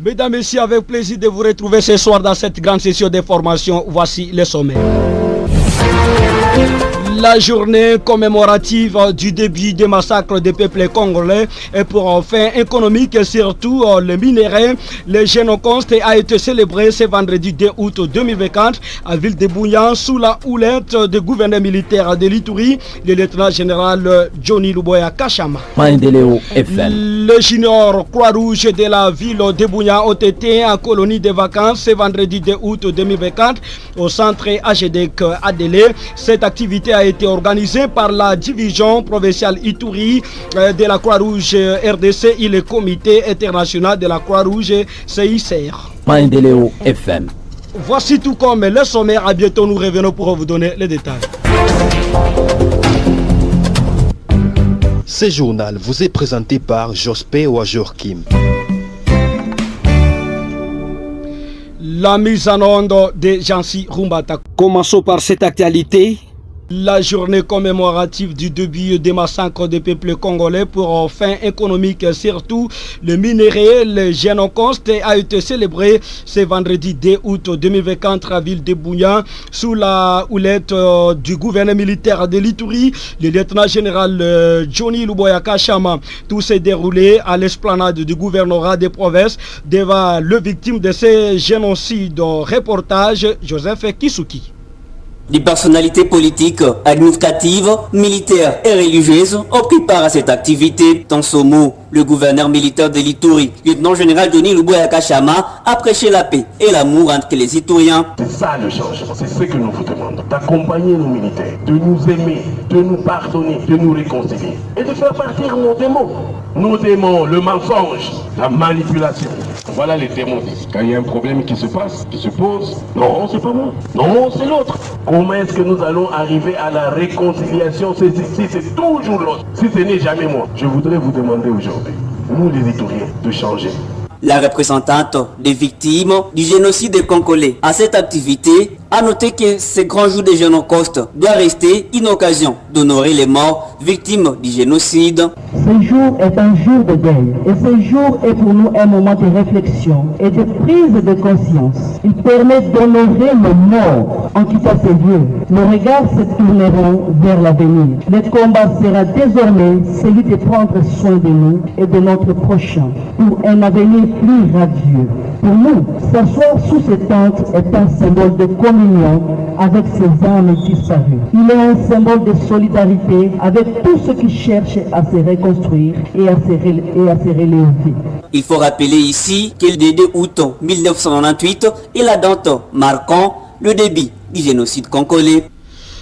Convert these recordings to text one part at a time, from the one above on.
Mesdames, Messieurs, avec plaisir de vous retrouver ce soir dans cette grande session d'information. Voici les sommets. La journée commémorative du début des massacres des peuples congolais et pour fin économique et surtout le minerai, le Génocoste a été célébré ce vendredi 2 août 2024 à Ville de Bouillan sous la houlette du gouverneur militaire de l'Ituri, le lieutenant général Johnny Luboya Kachama. Les juniors Croix-Rouge de la ville de Bouillan ont été en colonie de vacances ce vendredi 2 août 2024 au centre AGDEC Adélé. Cette activité a été organisée par la division provinciale Ituri de la Croix-Rouge RDC et le comité international de la Croix-Rouge CICR. FM. Voici tout comme le sommaire. À bientôt, nous revenons pour vous donner les détails. Ce journal vous est présenté par Jospé Ouajorkim. La mise en onde de Jansi Rumbata. Commençons par cette actualité. La journée commémorative du début des massacres des peuples congolais pour fin économique, surtout le minerai, le Génocoste, a été célébré ce vendredi 2 août 2024 à Ville de Bouillan sous la houlette du gouverneur militaire de l'Ituri, le lieutenant général Johnny Luboya Kachama. Tout s'est déroulé à l'esplanade du gouvernorat des provinces devant le victime de ce génocide. Reportage Joseph Kisuki. Des personnalités politiques, administratives, militaires et religieuses ont pris part à cette activité. Dans ce mot, le gouverneur militaire de l'Ituri, lieutenant général Johnny Luboya Kachama, a prêché la paix et l'amour entre les Ituriens. C'est ça le changement, c'est ce que nous vous demandons. D'accompagner nos militaires, de nous aimer, de nous pardonner, de nous réconcilier et de faire partir nos démons. Nos démons, le mensonge, la manipulation. Voilà les démons. Quand il y a un problème qui se passe, qui se pose, non, c'est pas moi, non, c'est l'autre. Comment est-ce que nous allons arriver à la réconciliation si c'est toujours l'autre, si ce n'est jamais moi? Je voudrais vous demander aujourd'hui, nous les Ituriens, de changer. La représentante des victimes du génocide congolais à cette activité a noté que ce grand jour des Génocoste doit rester une occasion d'honorer les morts victimes du génocide. Ce jour est un jour de deuil et ce jour est pour nous un moment de réflexion et de prise de conscience. Il permet d'honorer les morts en quittant ces lieux. Nos regards se tourneront vers l'avenir. Le combat sera désormais celui de prendre soin de nous et de notre prochain pour un avenir plus radieux. Pour nous, s'asseoir sous ces tentes est un symbole de communion avec ces âmes disparues. Il est un symbole de solidarité avec tous ceux qui cherchent à se reconstruire et à se relever. Il faut rappeler ici que le 2 août 1998 est la date marquant le début du génocide congolais.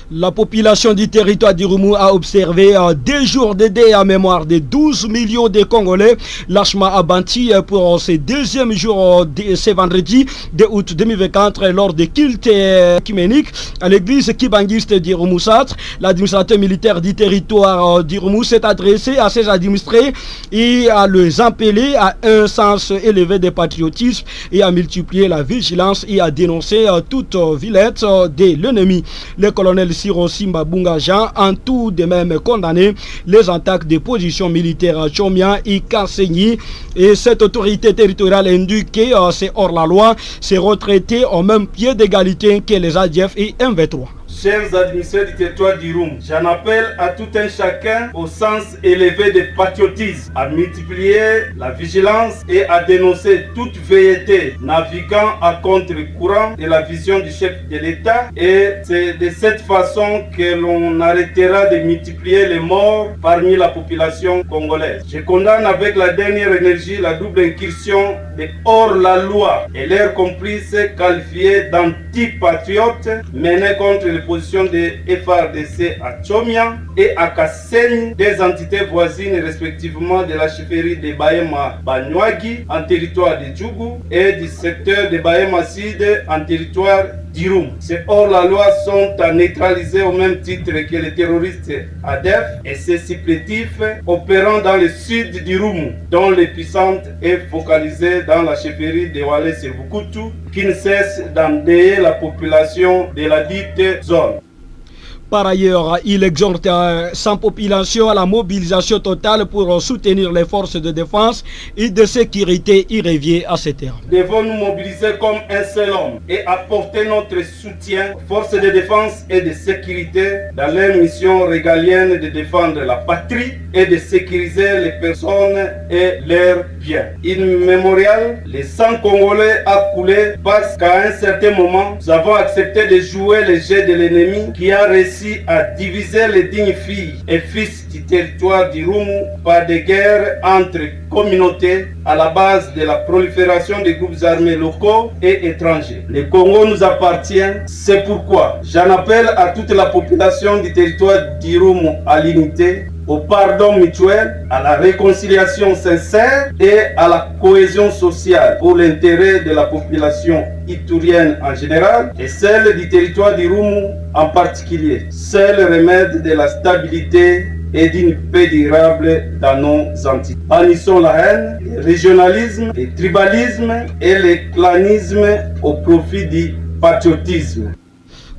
La population du territoire d'Irumu a observé 2 jours de deuil en mémoire de 12 millions de Congolais lâchement abattus pour ce deuxième jour de ce vendredi 2 août 2024 lors des cultes œcuméniques à l'église kibangiste d'Irumu Centre. L'administrateur militaire du territoire d'Irumu s'est adressé à ses administrés et à les appeler à un sens élevé de patriotisme et à multiplier la vigilance et à dénoncer toute violette de l'ennemi. Le colonel Siro Simba Bungajan en tout de même condamné les attaques des positions militaires à Chomia et Kassenyi, et cette autorité territoriale indique que c'est hors la loi, c'est retraité au même pied d'égalité que les ADF et M23. Chers administrés du territoire d'Irumu, j'en appelle à tout un chacun au sens élevé de patriotisme, à multiplier la vigilance et à dénoncer toute velléité naviguant à contre-courant de la vision du chef de l'État. Et c'est de cette façon que l'on arrêtera de multiplier les morts parmi la population congolaise. Je condamne avec la dernière énergie la double incursion de hors-la-loi et leurs complices qualifiés d'antipatriotes menés contre les positions de FARDC à Chomia et à Kasseni, des entités voisines respectivement de la chefferie de Bahema Banyuagi en territoire de Djougou et du secteur de Bahema Sud en territoire d'Irumu. Ces hors-la-loi sont à neutraliser au même titre que les terroristes ADF et ses supplétifs opérant dans le sud d'Irumu, dont l'épicentre est focalisé dans la chefferie de Walese-Vukutu, qui ne cesse d'endeuiller la population de la dite zone. Par ailleurs, il exhorte sa population à la mobilisation totale pour soutenir les forces de défense et de sécurité. Il revient à ces termes. Devons nous mobiliser comme un seul homme et apporter notre soutien aux forces de défense et de sécurité dans leur mission régalienne de défendre la patrie et de sécuriser les personnes et leurs biens. Immémorial, le sang congolais a coulé parce qu'à un certain moment, nous avons accepté de jouer le jeu de l'ennemi qui a réussi à diviser les dignes filles et fils du territoire d'Irumu par des guerres entre communautés à la base de la prolifération des groupes armés locaux et étrangers. Le Congo nous appartient, c'est pourquoi j'en appelle à toute la population du territoire d'Irumu à l'unité, au pardon mutuel, à la réconciliation sincère et à la cohésion sociale pour l'intérêt de la population iturienne en général et celle du territoire d'Irumu en particulier. C'est le remède de la stabilité et d'une paix durable dans nos entités. Bannissons la haine, le régionalisme, le tribalisme et le clanisme au profit du patriotisme.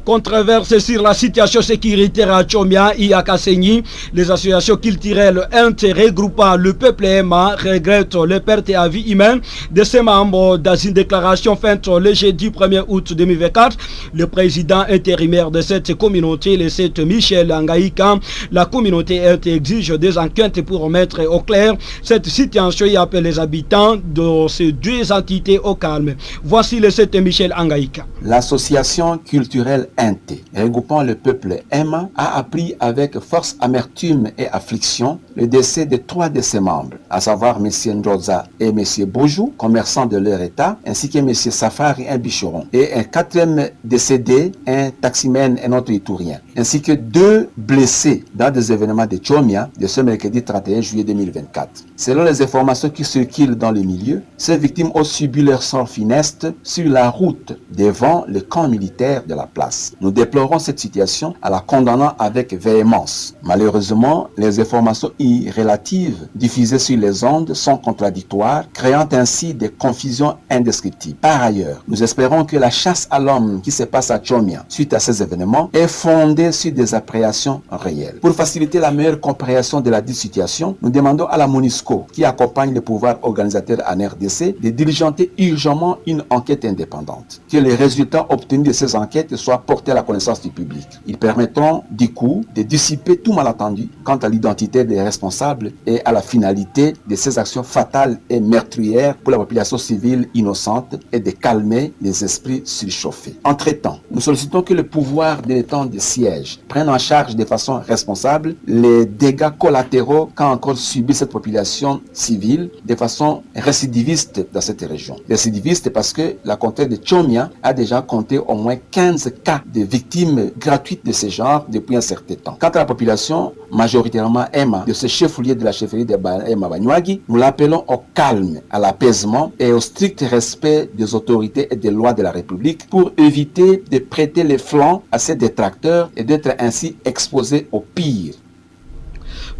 Controverse sur la situation sécuritaire à Tchomia et à Kasenyi, les associations culturelles intérêts groupant le peuple Emma regrettent les pertes à vie humaine de ses membres. Dans une déclaration faite le jeudi 1er août 2024, le président intérimaire de cette communauté, le 7 Michel Angaïka, la communauté exige des enquêtes pour mettre au clair cette situation et appelle les habitants de ces deux entités au calme. Voici le 7 Michel Angaïka. L'association culturelle Inté, regroupant le peuple Emma, a appris avec force amertume et affliction le décès de 3 de ses membres, à savoir M. Ndroza et M. Boujou, commerçants de leur état, ainsi que M. Safari, un bicheron, et un 4e décédé, un taximène, un autre iturien, ainsi que 2 blessés dans des événements de Tchomia de ce mercredi 31 juillet 2024. Selon les informations qui circulent dans le milieu, ces victimes ont subi leur sort funeste sur la route devant le camp militaire de la place. Nous déplorons cette situation en la condamnant avec véhémence. Malheureusement, les informations relatives diffusées sur les ondes sont contradictoires, créant ainsi des confusions indescriptibles. Par ailleurs, nous espérons que la chasse à l'homme qui se passe à Tchomia suite à ces événements est fondée sur des appréhensions réelles. Pour faciliter la meilleure compréhension de la situation, nous demandons à la MONUSCO, qui accompagne le pouvoir organisateur en RDC, de diligenter urgemment une enquête indépendante. Que les résultats obtenus de ces enquêtes soient portés à la connaissance du public. Ils permettront du coup de dissiper tout malentendu quant à l'identité des responsables et à la finalité de ces actions fatales et meurtrières pour la population civile innocente et de calmer les esprits surchauffés. Entre-temps, nous sollicitons que le pouvoir de l'état de siège prenne en charge de façon responsable les dégâts collatéraux qu'a encore subi cette population civile de façon récidiviste dans cette région. Récidiviste parce que la comté de Tchomia a déjà compté au moins 15 cas de victimes gratuites de ce genre depuis un certain temps. Quant à la population, majoritairement Emma, de ce chef-lieu de la chefferie de Emma Banyuagi, nous l'appelons au calme, à l'apaisement et au strict respect des autorités et des lois de la République pour éviter de prêter les flancs à ces détracteurs et d'être ainsi exposés au pire.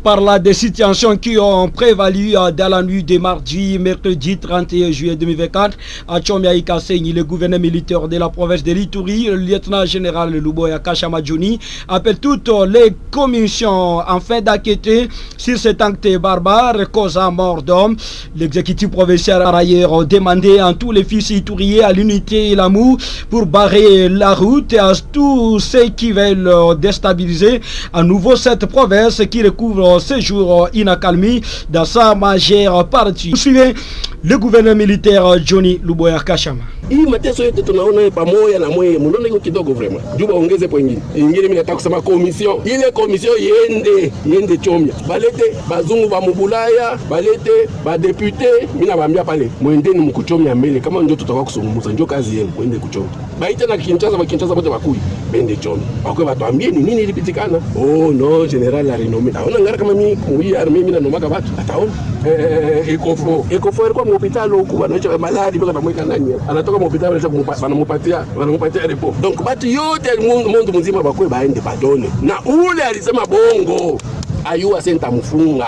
Par là, des situations qui ont prévalu dans la nuit de mardi, mercredi 31 juillet 2024 à Tchomia et Kasenyi, le gouverneur militaire de la province de l'Ituri, le lieutenant-général Luboya Kashamadjouni, appelle toutes les commissions afin d'enquêter sur cet acte barbare causant mort d'homme. L'exécutif provincial a par ailleurs demandé à tous les fils ituriens à l'unité et l'amour pour barrer la route à tous ceux qui veulent déstabiliser à nouveau cette province qui recouvre ce jour inaccalmie dans sa majeure partie. Vous suivez le gouverneur militaire Johnny Luboya Kashama. Hii mateso yote tunaona pamoja na mwe mnaona iko kidogo vraiment. Juba ongeze kwa ingine. Ingine mimi nataka kusema commission. Ile commission yende Tchomia. Balete bazungu ba mubulaya, balete ba député, mimi nabaambia pale. Mwendeni mkuchomia mbele kama ndio tutakuwa kusungumuza ndio kazi yenu mwende kuchomia. Baita na Kinshasa bote bakui. Bende Tchomia. Bakwe batuambie ni nini ilipitikana. Oh no, general la renommé. Aona ngara kama mimi muia armée mimi na nomaka watu. Ataona. Ekofo alikuwa mhospitali huko anacho maladi mpaka namweka ndani. Anatoka mhospitali wanamupatia report. Donc batu yote mundu mzima bakwe baende badone. Na ule alisema bongo. Ayua senta mfunga.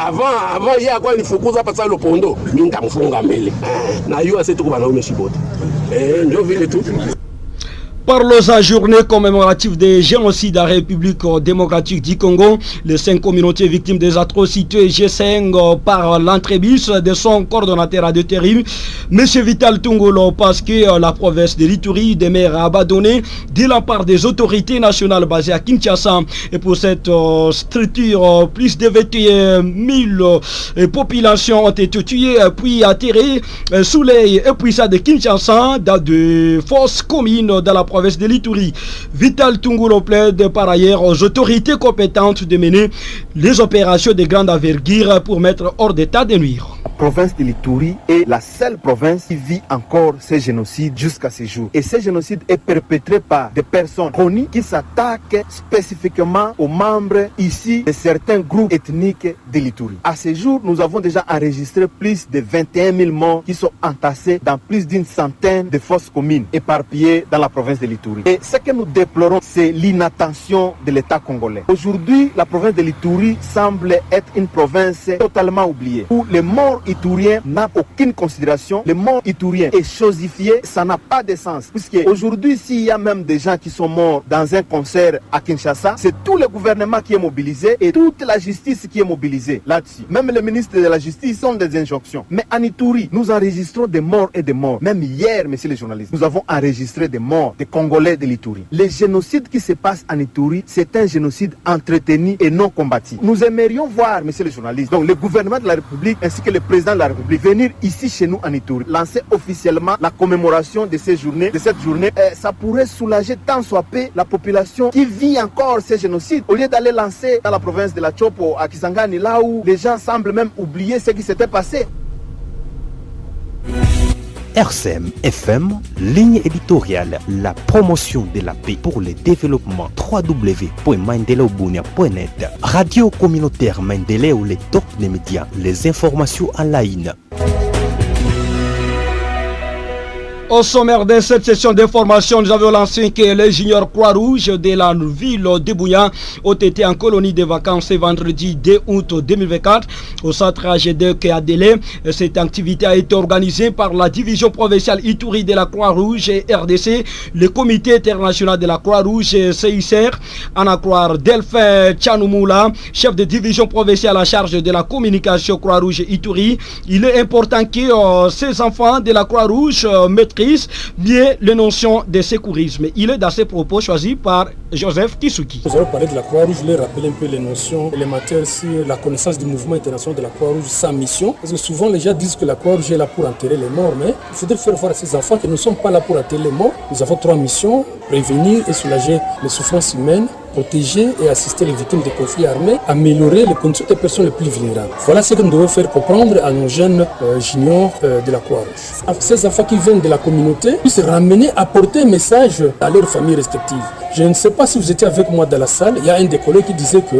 Avant yeye akwa nifukuza hapa sasa Lopondo. Mimi nitamfunga mbele. Na ayua senta kwa wanaume shibote. Ndio vile tu. Parlons à journée commémorative des génocides en République démocratique du Congo. Les 5 communautés victimes des atrocités G5 par l'entremise de son coordonnateur à de terribles, M. Vital Tungolo, parce que la province de l'Ituri demeure abandonnée de la part des autorités nationales basées à Kinshasa. Et pour cette structure, plus de 21 000 populations ont été tuées puis atterrées sous les puissants de Kinshasa dans de forces communes dans la province de l'Ituri. Vital Tungolo plaide par ailleurs aux autorités compétentes de mener les opérations de grande envergure pour mettre hors d'état de nuire. La province de l'Ituri est la seule province qui vit encore ces génocides jusqu'à ce jour. Et ces génocides est perpétré par des personnes connues qui s'attaquent spécifiquement aux membres ici de certains groupes ethniques de l'Ituri. À ce jour, nous avons déjà enregistré plus de 21 000 morts qui sont entassés dans plus d'une centaine de fosses communes éparpillées dans la province de l'Ituri. Et ce que nous déplorons, c'est l'inattention de l'État congolais. Aujourd'hui, la province de l'Ituri semble être une province totalement oubliée, où les morts ituriens n'ont aucune considération. Les morts ituriens est chosifié, ça n'a pas de sens. Puisque aujourd'hui, s'il y a même des gens qui sont morts dans un concert à Kinshasa, c'est tout le gouvernement qui est mobilisé et toute la justice qui est mobilisée là-dessus. Même le ministre de la Justice ont des injonctions. Mais en Ituri, nous enregistrons des morts et des morts. Même hier, messieurs les journalistes, nous avons enregistré des morts des Congolais de l'Ituri. Le génocide qui se passe en Ituri, c'est un génocide entretenu et non combattu. Nous aimerions voir, messieurs les journalistes, donc le gouvernement de la République ainsi que le président de la République venir ici chez nous en Ituri, lancer officiellement la commémoration de cette journée. Ça pourrait soulager tant soit peu la population qui vit encore ces génocides. Au lieu d'aller lancer dans la province de la Chopo, à Kisangani, là où les gens semblent même oublier ce qui s'était passé. RCM FM, ligne éditoriale, la promotion de la paix pour le développement. www.mandelaobunia.net. Radio communautaire Mandeleo, les top des médias, les informations en ligne. Au sommaire de cette session d'information, nous avons lancé que les juniors Croix-Rouge de la ville de Bouya ont été en colonie de vacances ce vendredi 2 août 2024 au centre AG2 Kéadélé. Cette activité a été organisée par la division provinciale Ituri de la Croix-Rouge et RDC, le comité international de la Croix-Rouge et CICR. En à croire Delphin Tchanoumoula, chef de division provinciale en charge de la communication Croix-Rouge et Ituri. Il est important que ces enfants de la Croix-Rouge maîtrisent bien les notions de secourisme. Il est dans ses propos choisis par Joseph Kisuki. Nous allons parler de la Croix-Rouge, je vais rappeler un peu les notions élémentaires sur la connaissance du mouvement international de la Croix-Rouge, sa mission. Parce que souvent les gens disent que la Croix-Rouge est là pour enterrer les morts, mais il faudrait faire voir à ces enfants que nous ne sommes pas là pour enterrer les morts. Nous avons 3 missions: prévenir et soulager les souffrances humaines, protéger et assister les victimes des conflits armés, améliorer les conditions des personnes les plus vulnérables. Voilà ce que nous devons faire comprendre à nos jeunes juniors de la Croix-Rouge. Ces enfants qui viennent de la communauté puissent ramener, apporter un message à leurs familles respectives. Je ne sais pas si vous étiez avec moi dans la salle, il y a un des collègues qui disait que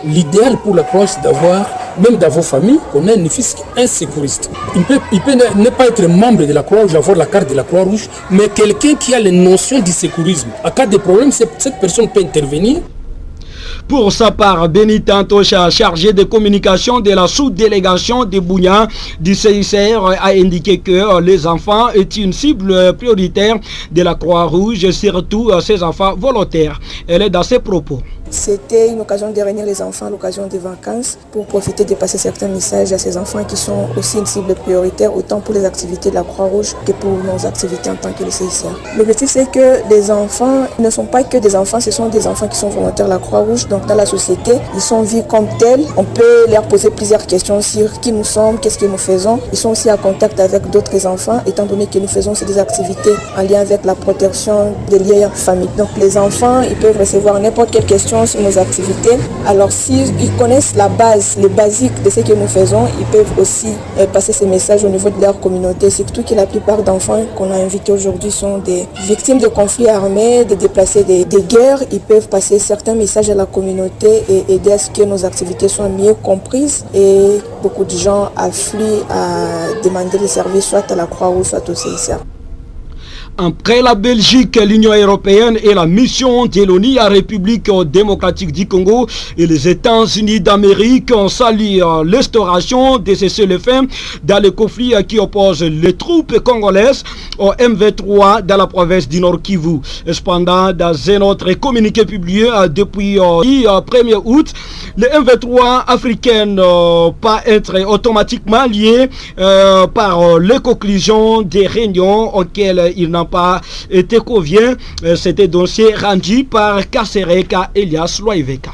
l'idéal pour la Croix-Rouge, c'est d'avoir, même dans vos familles, qu'on ait un fils insécuriste. Il peut ne pas être membre de la Croix-Rouge, avoir la carte de la Croix-Rouge, mais quelqu'un qui a les notions du sécurisme. En cas de problème, cette personne peut intervenir. Pour sa part, Béni Tantocha, chargé de communication de la sous-délégation de Bouya du CICR, a indiqué que les enfants est une cible prioritaire de la Croix-Rouge, surtout ces enfants volontaires. Elle est dans ses propos. C'était une occasion de réunir les enfants à l'occasion des vacances pour profiter de passer certains messages à ces enfants qui sont aussi une cible prioritaire autant pour les activités de la Croix-Rouge que pour nos activités en tant que le CICR. L'objectif, c'est que les enfants ne sont pas que des enfants, ce sont des enfants qui sont volontaires de la Croix-Rouge. Donc dans la société, ils sont vus comme tels. On peut leur poser plusieurs questions sur qui nous sommes, qu'est-ce que nous faisons. Ils sont aussi en contact avec d'autres enfants étant donné que nous faisons des activités en lien avec la protection des liens famille. Donc les enfants, ils peuvent recevoir n'importe quelle question sur nos activités. Alors s'ils connaissent la base, les basiques de ce que nous faisons, ils peuvent aussi passer ces messages au niveau de leur communauté. Surtout que la plupart d'enfants qu'on a invités aujourd'hui sont des victimes de conflits armés, des déplacés des guerres. Ils peuvent passer certains messages à la communauté et aider à ce que nos activités soient mieux comprises. Et beaucoup de gens affluent à demander des services soit à la Croix-Rouge, soit au CICR. Après la Belgique, l'Union européenne et la mission de l'ONU à République démocratique du Congo et les États-Unis d'Amérique ont salué l'instauration de cessez-le-feu dans le conflit qui oppose les troupes congolaises au M23 dans la province du Nord Kivu. Cependant, dans un autre communiqué publié depuis le 1er août, les M23 africaines pas être automatiquement liés par les conclusions des réunions auxquelles ils n'ont pas été conviés. C'était dossier rendu par Kasereka Elias Loiveka.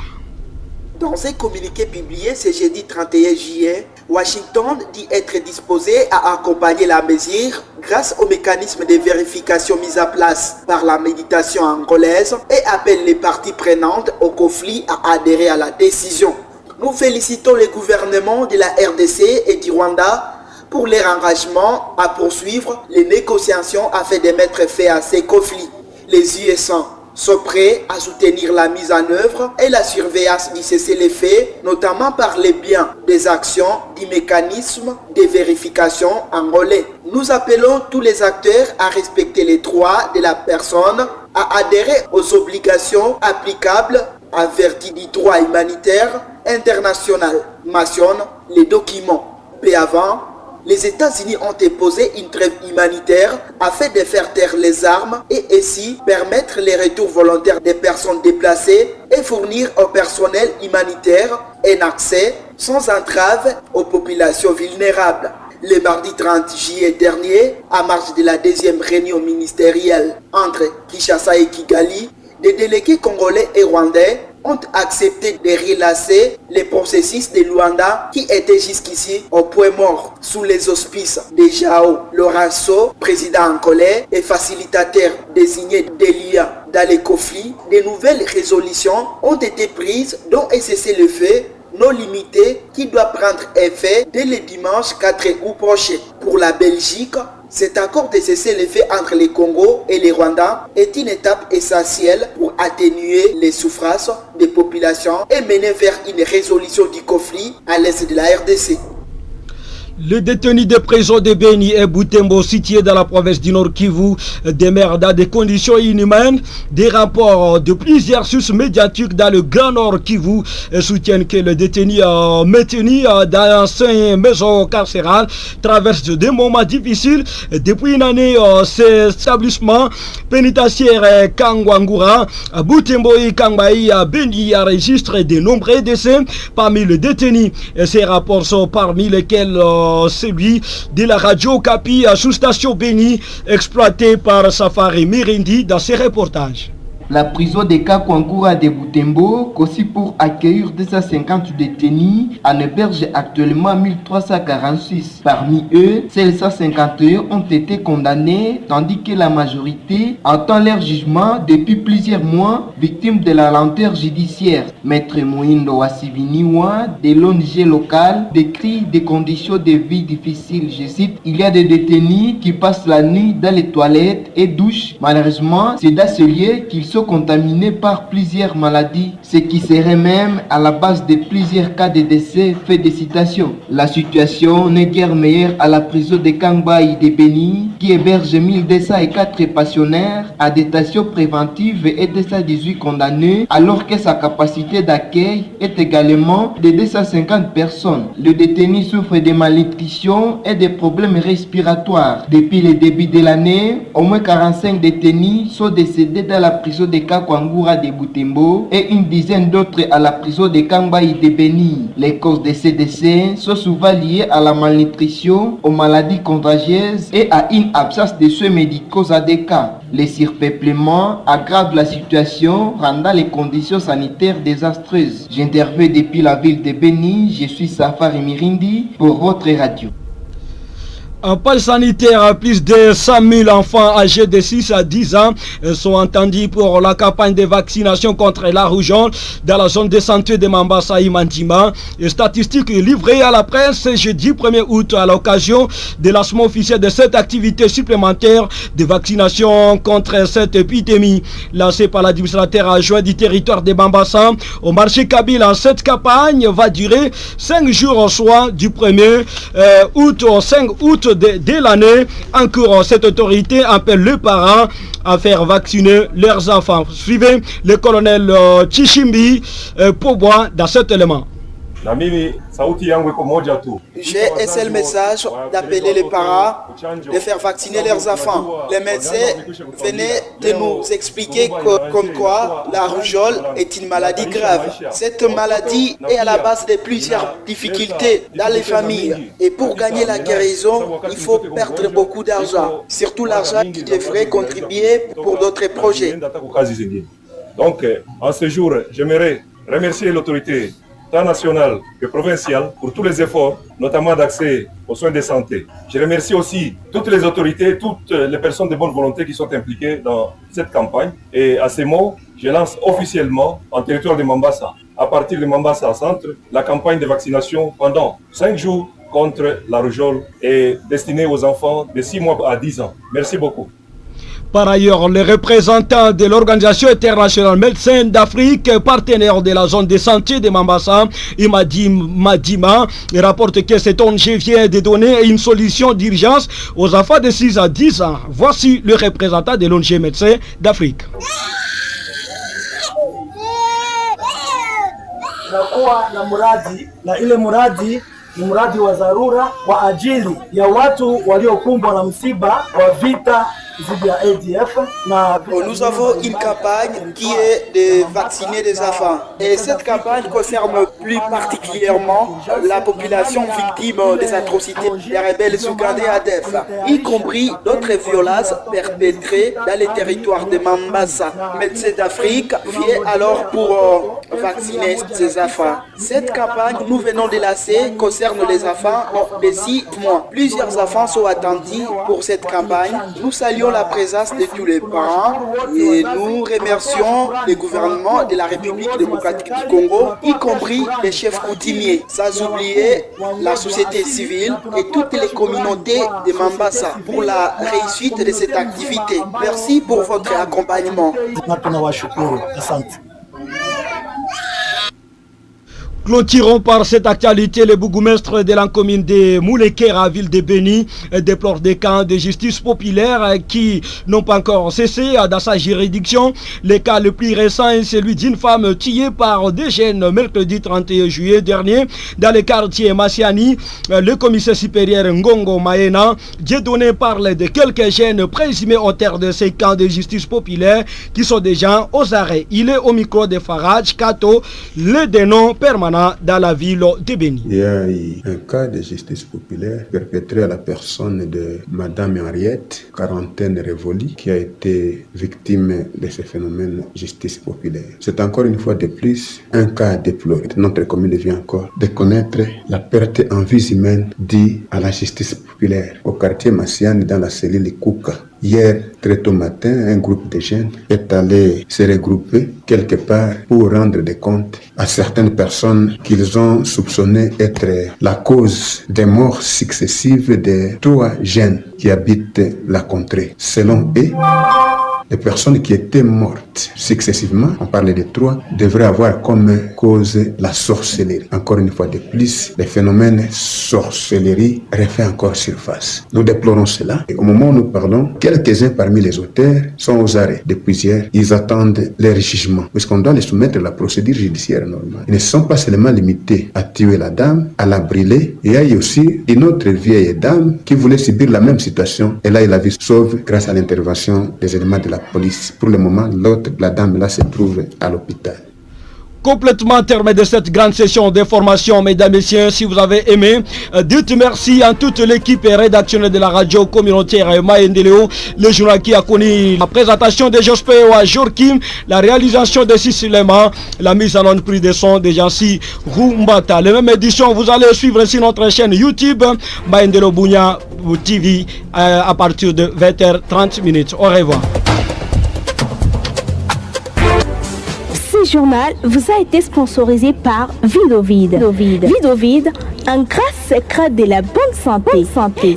Dans un communiqué publié ce jeudi 31 juillet, Washington dit être disposé à accompagner la mesure grâce au mécanisme de vérification mis en place par la méditation angolaise et appelle les parties prenantes au conflit à adhérer à la décision. Nous félicitons les gouvernements de la RDC et du Rwanda pour leur engagement à poursuivre les négociations afin de mettre fin à ces conflits. Les USA sont prêts à soutenir la mise en œuvre et la surveillance du cessez-le-feu, notamment par les biens des actions du mécanisme de vérification angolais. Nous appelons tous les acteurs à respecter les droits de la personne, à adhérer aux obligations applicables averties du droit humanitaire international, mentionne les documents. Peu avant, les États-Unis ont imposé une trêve humanitaire afin de faire taire les armes et ainsi permettre les retours volontaires des personnes déplacées et fournir au personnel humanitaire un accès sans entrave aux populations vulnérables. Le mardi 30 juillet dernier, à marge de la deuxième réunion ministérielle entre Kinshasa et Kigali, des délégués congolais et rwandais ont accepté de relancer les processus de Luanda qui étaient jusqu'ici au point mort sous les auspices de João Lourenço, président angolais et facilitateur désigné d'Elia dans les conflits. De nouvelles résolutions ont été prises dont un cessez-le-feu non limité qui doit prendre effet dès le dimanche 4 août prochain. Pour la Belgique, cet accord de cessez-le-feu entre le Congo et le Rwanda est une étape essentielle pour atténuer les souffrances des populations et mener vers une résolution du conflit à l'est de la RDC. Les détenus de prison de Beni et Butembo situés dans la province du Nord Kivu demeurent dans des conditions inhumaines. Des rapports de plusieurs sources médiatiques dans le Grand Nord Kivu soutiennent que les détenus maintenus dans une maison carcérale traversent des moments difficiles. Depuis une année, ces établissements pénitentiaires Kangwangura, Butembo et Kangbaï à Beni enregistrent de nombreux décès parmi les détenus. Ces rapports sont parmi lesquels celui de la radio Kapi à sous-station Beni, exploité par Safari Mirindi dans ses reportages. La prison de Kakwangura de Butembo, aussi pour accueillir 250 détenus, en héberge actuellement 1346. Parmi eux, celles 151 ont été condamnés, tandis que la majorité attend leur jugement depuis plusieurs mois, victimes de la lenteur judiciaire. Maître Moindo Wasiviniwa de l'ONG locale décrit des conditions de vie difficiles. Je cite, il y a des détenus qui passent la nuit dans les toilettes et douches. Malheureusement, c'est dans ce lieu qu'ils sont contaminés par plusieurs maladies, ce qui serait même à la base de plusieurs cas de décès. Fait des citations. La situation n'est guère meilleure à la prison de Kangbaï de Beni, qui héberge 1204 pensionnaires à détention préventive et 218 condamnés, alors que sa capacité d'accueil est également de 250 personnes. Le détenu souffre de malnutrition et de problèmes respiratoires. Depuis le début de l'année, au moins 45 détenus sont décédés dans la prison de Kakwangura de Butembo et une dizaine d'autres à la prison de Kangbaï de Beni. Les causes de ces décès sont souvent liées à la malnutrition, aux maladies contagieuses et à une absence de soins médicaux adéquats. Les surpeuplements aggravent la situation, rendant les conditions sanitaires désastreuses. J'interviens depuis la ville de Beni, je suis Safari Mirindi pour votre radio. En page sanitaire, plus de 100 000 enfants âgés de 6 à 10 ans sont entendus pour la campagne de vaccination contre la rougeole dans la zone de santé de Mambasa et Mandima. Statistiques livrées à la presse ce jeudi 1er août à l'occasion de lancement officiel de cette activité supplémentaire de vaccination contre cette épidémie. Lancée par l'administrateur adjoint du territoire de Mambasa au marché Kabila, cette campagne va durer 5 jours, soit du 1er août au 5 août de l'année en cours. Cette autorité appelle les parents à faire vacciner leurs enfants. Suivez le colonel Chishimbi Poboa dans cet élément. J'ai un seul message d'appeler les parents de faire vacciner leurs enfants. Les médecins venaient de nous expliquer comme quoi la rougeole est une maladie grave. Cette maladie est à la base de plusieurs difficultés dans les familles. Et pour gagner la guérison, il faut perdre beaucoup d'argent. Surtout l'argent qui devrait contribuer pour d'autres projets. Donc, en ce jour, j'aimerais remercier l'autorité tant nationale que provinciale pour tous les efforts, notamment d'accès aux soins de santé. Je remercie aussi toutes les autorités, toutes les personnes de bonne volonté qui sont impliquées dans cette campagne. Et à ces mots, je lance officiellement en territoire de Mambasa, à partir de Mambasa Centre, la campagne de vaccination pendant 5 jours contre la rougeole et destinée aux enfants de 6 mois à 10 ans. Merci beaucoup. Par ailleurs, les représentants de l'Organisation internationale Médecins d'Afrique, partenaire de la zone de santé de Mambasa, Madima, rapporte que cette ONG vient de donner une solution d'urgence aux enfants de 6 à 10 ans. Voici le représentant de l'ONG Médecins d'Afrique. Ni mradi wa dharura kwa ajili ya watu waliokumbwa na msiba wa vita dhidi ya ADF. Nous avons une campagne qui est de vacciner les enfants. Et cette campagne concerne plus particulièrement la population victime des atrocités des rebelles ougandais ADF, y compris d'autres violences perpétrées dans les territoires de Mambasa. Médecins d'Afrique vient alors pour vacciner ces enfants. Cette campagne, nous venons de lancer, concerne les enfants de 6 mois. Plusieurs enfants sont attendus pour cette campagne. Nous saluons la présence de tous les parents et nous remercions le gouvernement de la République démocratique du Congo, y compris les chefs coutumiers, sans oublier la société civile et toutes les communautés de Mambasa pour la réussite de cette activité. Merci pour votre accompagnement. Clôturons par cette actualité. Le bourgmestre de la commune de Moulekera, ville de Beni, déplore des cas de justice populaire qui n'ont pas encore cessé dans sa juridiction. Le cas le plus récent est celui d'une femme tuée par des jeunes mercredi 31 juillet dernier dans le quartier Massiani. Le commissaire supérieur Ngongo Maena Dieudonné parle de quelques jeunes présumés auteurs de ces cas de justice populaire qui sont déjà aux arrêts. Il est au micro de Faraj Kato, le dénom permanent dans la ville de Beni. Il y a eu un cas de justice populaire perpétré à la personne de Madame Henriette, quarantaine révolue, qui a été victime de ce phénomène de justice populaire. C'est encore une fois de plus un cas déploré. Notre commune vient encore de connaître la perte en vies humaines due à la justice populaire au quartier Massiane dans la cellule Kouka. Hier, très tôt matin, un groupe de jeunes est allé se regrouper quelque part pour rendre des comptes à certaines personnes qu'ils ont soupçonné être la cause des morts successives de 3 jeunes qui habitent la contrée. Selon eux, les personnes qui étaient mortes successivement, on parlait de 3, devraient avoir comme cause la sorcellerie. Encore une fois de plus, les phénomènes sorcellerie refait encore surface. Nous déplorons cela. Et au moment où nous parlons, quelques-uns parmi les auteurs sont aux arrêts depuis hier. Ils attendent leur jugement, puisqu'on doit les soumettre à la procédure judiciaire normale. Ils ne sont pas seulement limités à tuer la dame, à la brûler. Il y a eu aussi une autre vieille dame qui voulait subir la même situation. Et là, il a vu sauve grâce à l'intervention des éléments de la police. Pour le moment, l'autre, la dame là, se trouve à l'hôpital. Complètement terminé de cette grande session d'information, mesdames et messieurs. Si vous avez aimé, dites merci à toute l'équipe rédactionnelle de la radio communautaire Maendeleo, le journal qui a connu la présentation de Jospé à Jorkim, la réalisation de Sissilema, la mise en onde prise de son de Jansi Rumbata. La même édition, vous allez suivre sur notre chaîne YouTube Maendeleo Bounia TV à partir de 20h30. Au revoir. Ce journal vous a été sponsorisé par Vidovide. Vidovide, un grand secret de la bonne santé.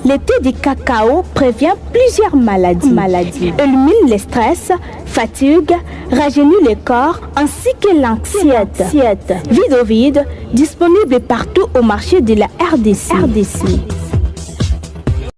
Le thé de cacao prévient plusieurs maladies. Élimine le stress, fatigue, rajeunit le corps ainsi que l'anxiété. Vidovide, disponible partout au marché de la RDC.